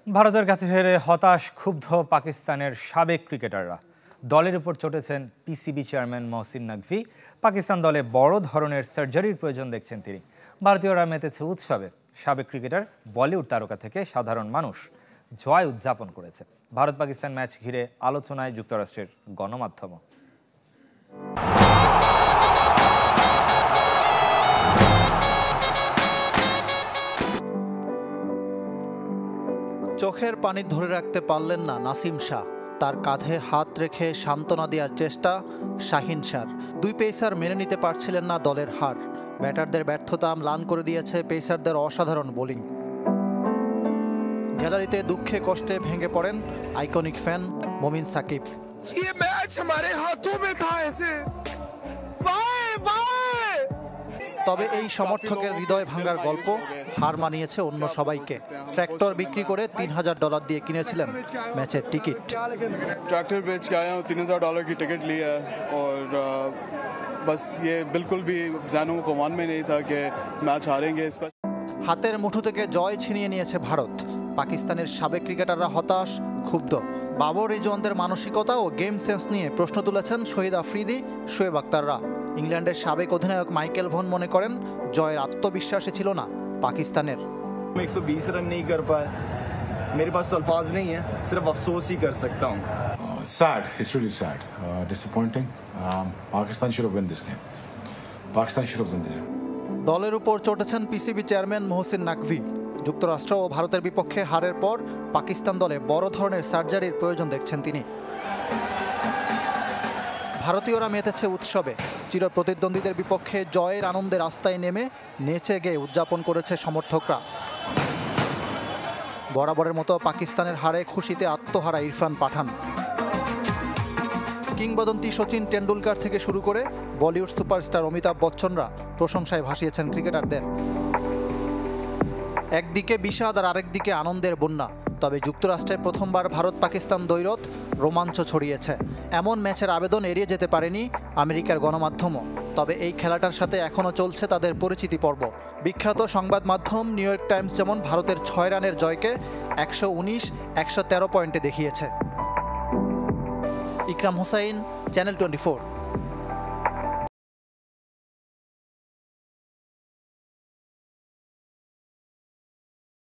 ভারতের কাছে হেরে হতাশ ক্ষুব্ধ পাকিস্তানের সাবেক ক্রিকেটাররা। দলের উপর চটেছেন পিসিবি চেয়ারম্যান মহসিন নাকভি। পাকিস্তান দলে বড় ধরনের সার্জারির প্রয়োজন দেখছেন তিনি। ভারতীয়রা মেতেছে উৎসবে। সাবেক ক্রিকেটার, বলিউড তারকা থেকে সাধারণ মানুষ জয় উদযাপন করেছে। ভারত পাকিস্তান ম্যাচ ঘিরে আলোচনায় যুক্তরাষ্ট্রের গণমাধ্যমও। চোখের পানি ধরে রাখতে পারলেন না নাসিম শাহ। তার কাঁধে হাত রেখে সান্ত্বনা দেওয়ার চেষ্টা শাহিন শাহর। দুই পেসার মেনে নিতে পারছিলেন না দলের হার। ব্যাটারদের ব্যর্থতা ম্লান করে দিয়েছে পেসারদের অসাধারণ বোলিং। গ্যালারিতে দুঃখে কষ্টে ভেঙে পড়েন আইকনিক ফ্যান মোমিন সাকিব। তবে এই সমর্থকের হৃদয় ভাঙার গল্প হার মানিয়েছে অন্য সবাইকে। ট্র্যাক্টর বিক্রি করে $3000 দিয়ে কিনেছিলেন ম্যাচের টিকিট। ट्रैक्टर बेच के आया हूँ, $3000 की टिकट ली है और बस ये बिल्कुल भी ज़हनों को गुमान में नहीं था कि मैच हारेंगे। इस पर হাতের মুঠো থেকে জয় ছিনিয়ে নিয়েছে ভারত। পাকিস্তানের সাবেক ক্রিকেটাররা হতাশ, ক্ষুব্ধ। বাবর রিজওয়ানদের মানসিকতা ও গেম সেন্স নিয়ে প্রশ্ন তুলেছেন শহীদ আফ্রিদি, শোয়েব আক্তাররা। ইংল্যান্ডের সাবেক অধিনায়ক মাইকেল ভন মনে করেন জয়ের আত্মবিশ্বাসী ছিল না পাকিস্তানের। 120 रन नहीं कर पाए, मेरे पास तो अल्फाज नहीं है, सिर्फ अफसोस ही कर सकता हूँ। Sad, it's really sad, disappointing. Pakistan should have won this game. Pakistan should have won this game. দলের উপর চটেছেন পিসিবি চেয়ারম্যান মহসিন নাকভি। যুক্তরাষ্ট্র ও ভারতের বিপক্ষে হারের পর পাকিস্তান দলে বড় ধরনের সার্জারির প্রয়োজন দেখছেন তিনি। ভারতীয়রা মেতেছে উৎসবে। চিরপ্রতিদ্বন্দ্বীদের বিপক্ষে জয়ের আনন্দের রাস্তায় নেমে নেচে গেয়ে উদযাপন করেছে সমর্থকরা। বরাবরের মতো পাকিস্তানের হারে খুশিতে আত্মহারা ইরফান পাঠান। কিংবদন্তি সচিন টেন্ডুলকার থেকে শুরু করে বলিউড সুপারস্টার অমিতাভ বচ্চনরা প্রশংসায় ভাসিয়েছেন ক্রিকেটারদের। একদিকে বিষাদ আর আরেকদিকে আনন্দের বন্যা। তবে যুক্তরাষ্ট্রে প্রথমবার ভারত পাকিস্তান দ্বৈরথ রোমাঞ্চ ছড়িয়েছে। এমন ম্যাচের আবেদন এড়িয়ে যেতে পারেনি আমেরিকার গণমাধ্যমও। তবে এই খেলাটার সাথে এখনও চলছে তাদের পরিচিতি পর্ব। বিখ্যাত সংবাদ মাধ্যম নিউ ইয়র্ক টাইমস যেমন ভারতের 6 রানের জয়কে 119-113 পয়েন্টে দেখিয়েছে। ইকরাম হোসাইন, চ্যানেল 24।